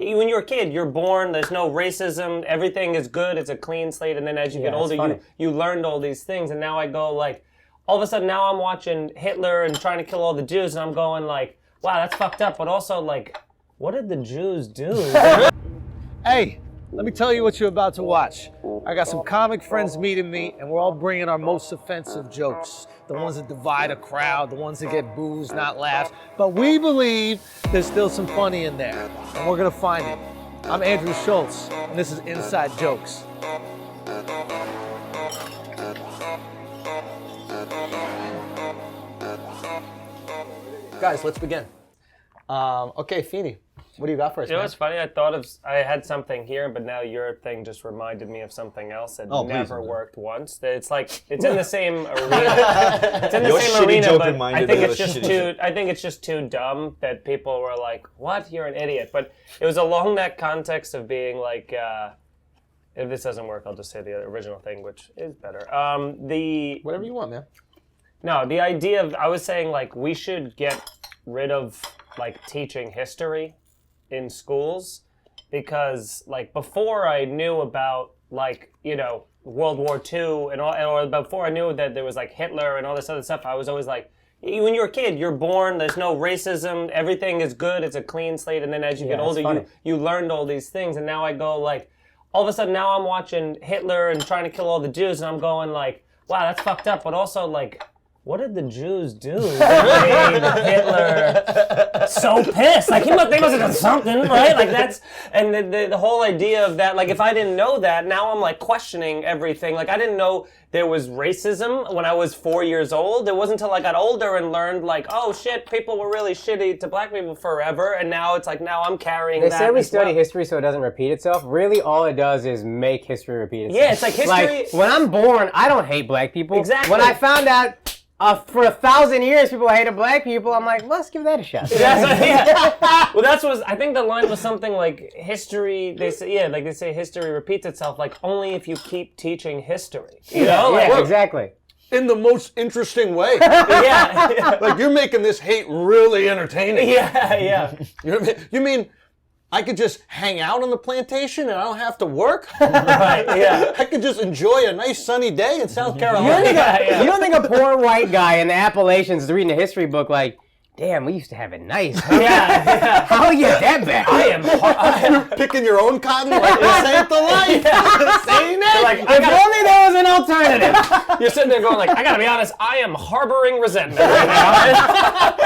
when you're a kid, you're born, there's no racism, everything is good, it's a clean slate, and then as you get older, you learned all these things, and now I go like, all of a sudden now I'm watching Hitler and trying to kill all the Jews, and I'm going like, wow, that's fucked up, but also like, what did the Jews do? Hey, let me tell you what you're about to watch. I got some comic friends meeting me, and we're all bringing our most offensive jokes. The ones that divide a crowd, the ones that get boos, not laughs. But we believe there's still some funny in there, and we're gonna find it. I'm Andrew Schulz, and this is Inside Jokes. Guys, let's begin. Okay, Feeney, what do you got for us, You know man? what's funny? I had something here, but now your thing just reminded me of something else that never worked once. It's like it's in the same arena. It's in the same arena, but I think it's just too dumb that people were like, "What? You're an idiot." But it was along that context of being like, if this doesn't work, I'll just say the original thing, which is better. Whatever you want, man. No, the idea of I was saying like we should get rid of like teaching history in schools because like before I knew about like, you know, World War II and all, or before I knew that there was like Hitler and all this other stuff, I was always like, when you're a kid, you're born, there's no racism, everything is good, it's a clean slate, and then as you get older, you learned all these things, and now I go like, all of a sudden now I'm watching Hitler and trying to kill all the Jews, and I'm going like, wow, that's fucked up, but also like, what did the Jews do that made Hitler so pissed? Like, they must have done something, right? Like, that's, and the whole idea of that, like, if I didn't know that, now I'm, like, questioning everything. Like, I didn't know there was racism when I was 4 years old. It wasn't until I got older and learned, like, oh, shit, people were really shitty to black people forever, and now it's like, now I'm carrying that. They say we study history so it doesn't repeat itself. Really, all it does is make history repeat itself. Yeah, it's like history. Like, when I'm born, I don't hate black people. Exactly. When I found out for 1,000 years people hated black people, I'm like, let's give that a shot. Well, that's what I think the line was something like history. They say history repeats itself. Like only if you keep teaching history. You know? Yeah, exactly. In the most interesting way. Yeah. Like you're making this hate really entertaining. Yeah. You mean I could just hang out on the plantation and I don't have to work? Right, yeah. I could just enjoy a nice sunny day in South Carolina. You don't think a poor white guy in the Appalachians is reading a history book like, damn, we used to have it nice. Huh? Yeah. How do you get that back? I am picking your own cotton like this ain't the life. Saying it. Like, If only there was an alternative. You're sitting there going like, I gotta be honest, I am harboring resentment right now.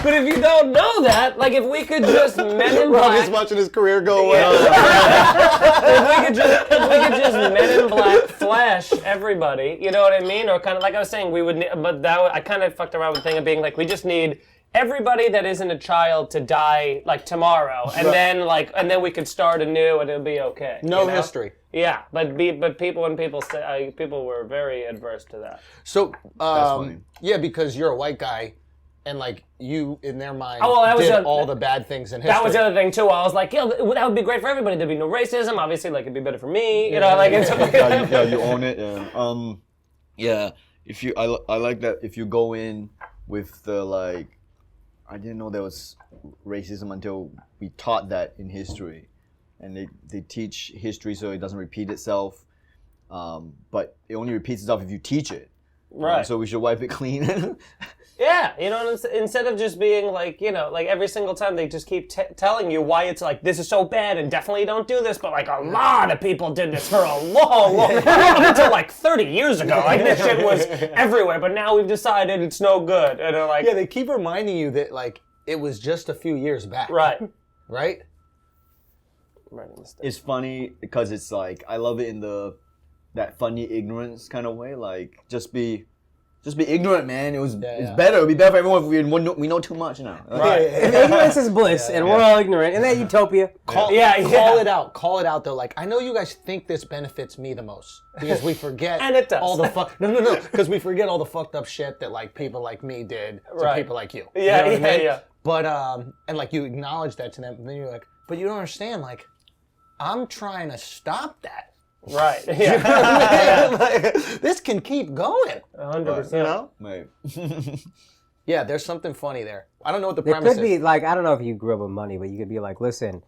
But if you don't know that, like if we could just Men in Black. Ronny's watching his career go away. If we could just Men in Black flash everybody, you know what I mean? Or kind of like I was saying, we would. But I kind of fucked around with the thing of being like, we just need everybody that isn't a child to die like tomorrow, and then we could start anew and it'll be okay. No you know? history. Yeah, but people were very adverse to that. So yeah, because you're a white guy. And like you, in their mind, did all the bad things in history. That was the other thing too. I was like, yeah, that would be great for everybody. There'd be no racism. Obviously, like it'd be better for me. You know, like it's yeah, you own it. Yeah. If you, I like that. If you go in with the like, I didn't know there was racism until we taught that in history, and they teach history so it doesn't repeat itself. But it only repeats itself if you teach it. Right. So we should wipe it clean. Yeah, you know, instead of just being like, you know, like every single time they just keep telling you why it's like, this is so bad and definitely don't do this, but like a lot of people did this for a long, up until like 30 years ago. Like this shit was everywhere, but now we've decided it's no good. And they're like... Yeah, they keep reminding you that like, it was just a few years back. Right. Right? It's funny because it's like, I love it in that funny ignorance kind of way, like, just be ignorant, man. It's better. It would be better for everyone if we know too much now. Right. If ignorance is bliss, and we're all ignorant, in that utopia. Call it out. Call it out, though. Like, I know you guys think this benefits me the most because we forget and it does. all the No, because we forget all the fucked up shit that like people like me did to people like you. Yeah, you know what I mean? yeah. But and like you acknowledge that to them, and then you're like, but you don't understand. Like, I'm trying to stop that. Right. Yeah. You know what I mean? Like, this can keep going. 100%. You know? Right. Yeah, there's something funny there. I don't know what the premise is. It could be like, I don't know if you grew up with money, but you could be like, listen,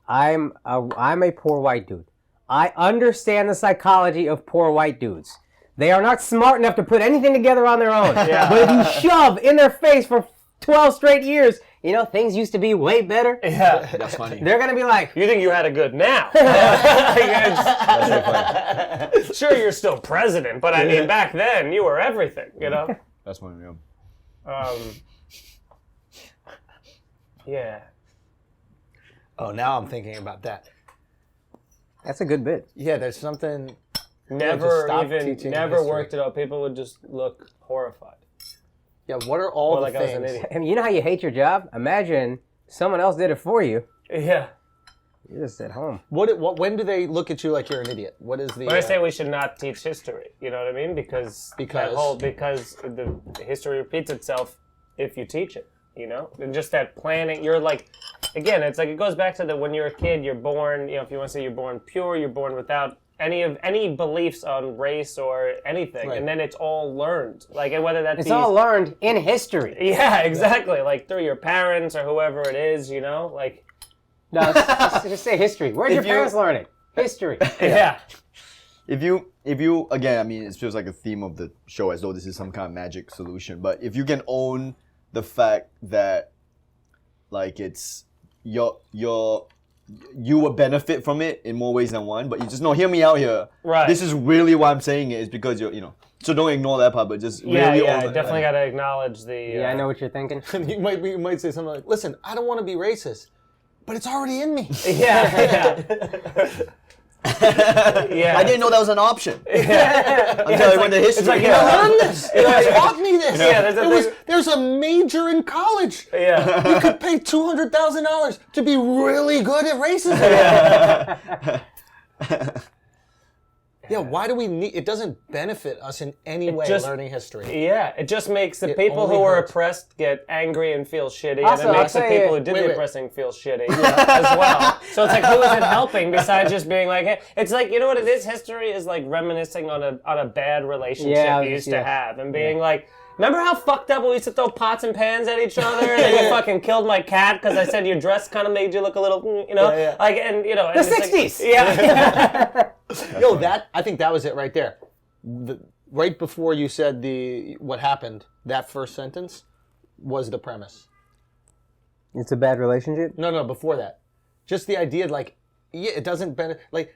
I'm a poor white dude. I understand the psychology of poor white dudes. They are not smart enough to put anything together on their own. Yeah. But if you shove in their face for 12 straight years, you know, things used to be way better. Yeah. That's funny. They're going to be like, You think you had it good now? That's really funny. Sure, you're still president, but I mean, back then, you were everything, you know? That's funny, yeah. Yeah. Oh, now I'm thinking about that. that's a good bit. Yeah, there's something. Never stop even, teaching never history. worked it out. People would just look horrified. Yeah, what are all Or the like I was an things? idiot. I mean, you know how you hate your job? Imagine someone else did it for you. Yeah. You're just at home. When do they look at you like you're an idiot? What is the? When I say we should not teach history, you know what I mean? Because Because? because the history repeats itself if you teach it, you know? And just that planning, you're like, again, it's like it goes back to the when you're a kid, you're born, you know, if you want to say you're born pure, you're born without any beliefs on race or anything, Right. and then it's all learned. Like, and whether that's It's all learned in history. yeah, exactly. Like through your parents or whoever it is, you know, like No, just say history. Where did your If you- parents learn it? History. yeah. If you again, I mean, it feels like a theme of the show as though this is some kind of magic solution. But if you can own the fact that, like, it's you will benefit from it in more ways than one, but you just know, hear me out here. Right. This is really why I'm saying it is because you're, you know. So don't ignore that part, but just Yeah, really yeah, own it. definitely got to acknowledge the. Yeah, I know what you're thinking. you might say something like, "Listen, I don't want to be racist, but it's already in me." Yeah, yeah. I didn't know that was an option. Until I went to history. It's like, you I know, learned this. It taught me this. Yeah, There's a major in college. yeah. You could pay $200,000 to be really good at racism. Yeah, why do we need? It doesn't benefit us in any way just- learning history. Yeah, it just makes the people only who are hurts. oppressed get angry and feel shitty, Also, and it makes I'll the say, people who did wait, the wait. oppressing feel shitty as well. So it's like, who is it helping besides just being like, hey, it's like, you know what it is? History is like reminiscing on a bad relationship Yeah, you used to yeah. have, and being like, remember how fucked up we used to throw pots and pans at each other, and then you fucking killed my cat because I said your dress kind of made you look a little, you know, Yeah, yeah. like, and you know, The and it's like- 60s! yeah. Yo, I think that was it right there. Right before you said what happened, that first sentence was the premise. It's a bad relationship? No, before that. Just the idea, like, yeah, it doesn't benefit. Like,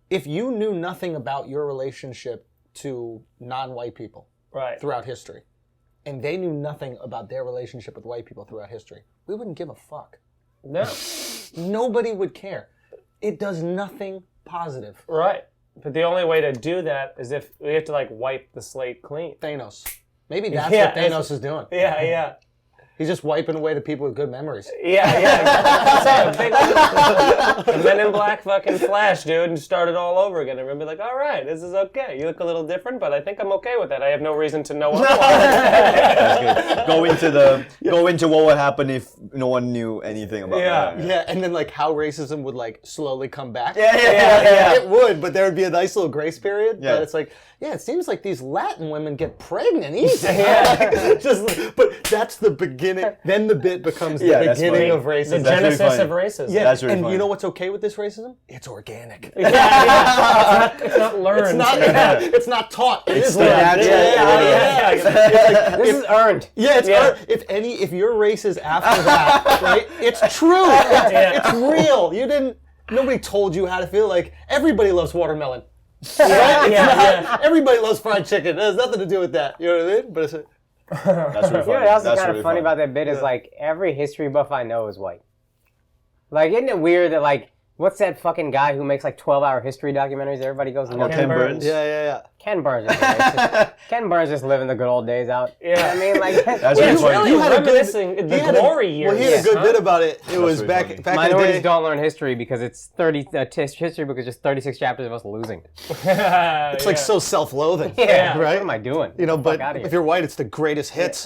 if you knew nothing about your relationship to non-white people Right. throughout history, and they knew nothing about their relationship with white people throughout history, we wouldn't give a fuck. No. Nobody would care. It does nothing positive. Right. But the only way to do that is if we have to like wipe the slate clean. Thanos. Maybe that's Yeah, what Thanos is doing. Yeah, yeah. He's just wiping away the people with good memories. Yeah, yeah. The Men in Black fucking Flash, dude, and start it all over again. And we'll be like, all right, this is okay. You look a little different, but I think I'm okay with that. I have no reason to know otherwise. That's good. Go into what would happen if no one knew anything about that. Yeah, and then like how racism would like slowly come back. yeah. It would, but there would be a nice little grace period. Yeah. But it's like, yeah, it seems like these Latin women get pregnant easy. Yeah. But that's the beginning. Then the bit becomes the Yeah, that's beginning funny. of The racism. really genesis funny. of racism. Yeah, That's really and funny. you know what's okay with this racism? It's organic. It's not learned. It's not taught. It is the natural learned. This is earned. Yeah, it's Yeah. if your race is after that, right? It's true. It's real. Nobody told you how to feel. Like everybody loves watermelon. Right? Everybody loves fried chicken. It has nothing to do with that. You know what I mean? But it's That's really funny. You know what else is That's kind really of funny about that bit is like every history buff I know is white. Like, isn't it weird that like, what's that fucking guy who makes like 12-hour history documentaries? Everybody goes and Ken Burns. yeah. Ken Burns is racist. Ken Burns just living the good old days out. Yeah. I mean, like, That's Yeah, really it's funny. really You had a good- reminiscing the glory years. Well, he had a good huh? bit about it. It was really back funny. back in the minorities day. don't learn history because it's 30. History book is just 36 chapters of us losing. It's like so self-loathing. Yeah, right. What am I doing? You know, Get the but fuck outta here. if you're white, it's the greatest hits.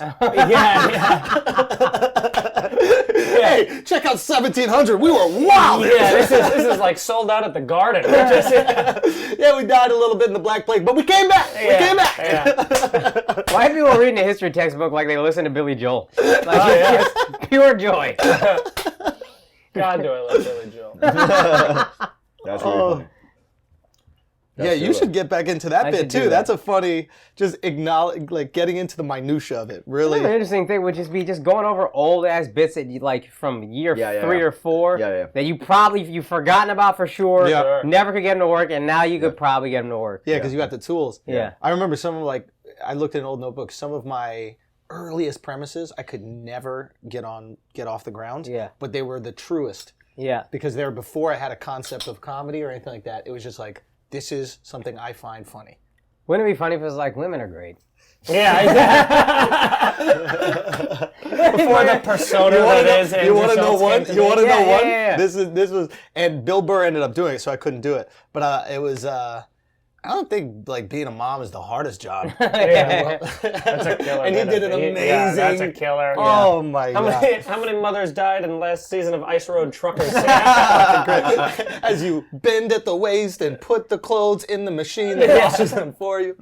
Hey, check out 1700. We were wild. Yeah, this is like sold out at the Garden. Yeah, we died a little bit in the Black Plague, but we came back. We came back. Yeah. Why are people reading a history textbook like they listen to Billy Joel? Like, it's just pure joy. God, do I love Billy Joel. That's really funny. Yeah, you should get back into that bit too. that. That's a funny, just acknowledge, like getting into the minutia of it. Really, Another interesting thing would just be just going over old ass bits that you like from year 3 or 4 that you've forgotten about for sure. Yeah. Sure. Never could get them to work, and now you could probably get them to work. yeah, because you got the tools. Yeah. I remember I looked at an old notebook. Some of my earliest premises I could never get off the ground. Yeah. But they were the truest Yeah. because they were before I had a concept of comedy or anything like that. It was just like, this is something I find funny. Wouldn't it be funny if it was like women are great? Yeah. Before the persona that is. You want to know what? You want to know what? Yeah. This was, and Bill Burr ended up doing it, so I couldn't do it. But it was. I don't think like being a mom is the hardest job. Yeah. That's a killer. And he bit did of an it. amazing. Yeah, that's a killer. Oh my god! How many mothers died in last season of Ice Road Truckers? As you bend at the waist and put the clothes in the machine that washes them for you.